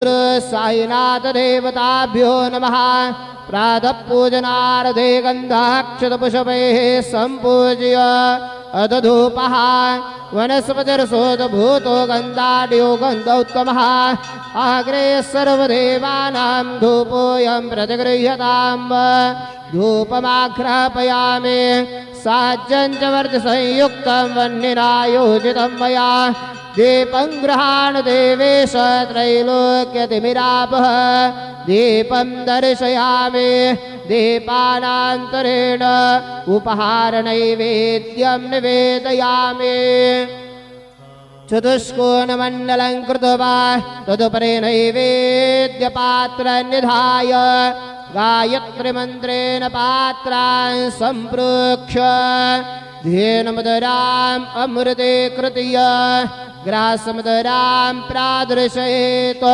साईनाथ देवताभ्यो नमः। प्रातः पूजनार्थे गन्धाक्षतपुष्पैः सम्पूज्य अदधूपः वनस्पतिर्सोदभूतो गन्धाढ्यो गन्धोत्तमः। अग्रे सर्वदेवानां धूपोऽयं प्रतिगृह्यताम्। धूपमाघ्रापयामि साज्यं च वर्धसंयुक्तं वह्निना योजितं मया। दीपं गृहाण देवेश त्रैलोक्यतिमिरापः। दीपं दर्शयामि दीपानान्तरेण उपहारनैवेद्यं निवेदयामि। चतुष्कोणमण्डलं कृत्वा तदुपरि नैवेद्यपात्रं निधाय गायत्रीमन्त्रेण पात्रान् सम्प्रोक्ष्य धेनुमुदराम् अमृते कृत्य ग्रासमुदरां प्रादर्शयेत्।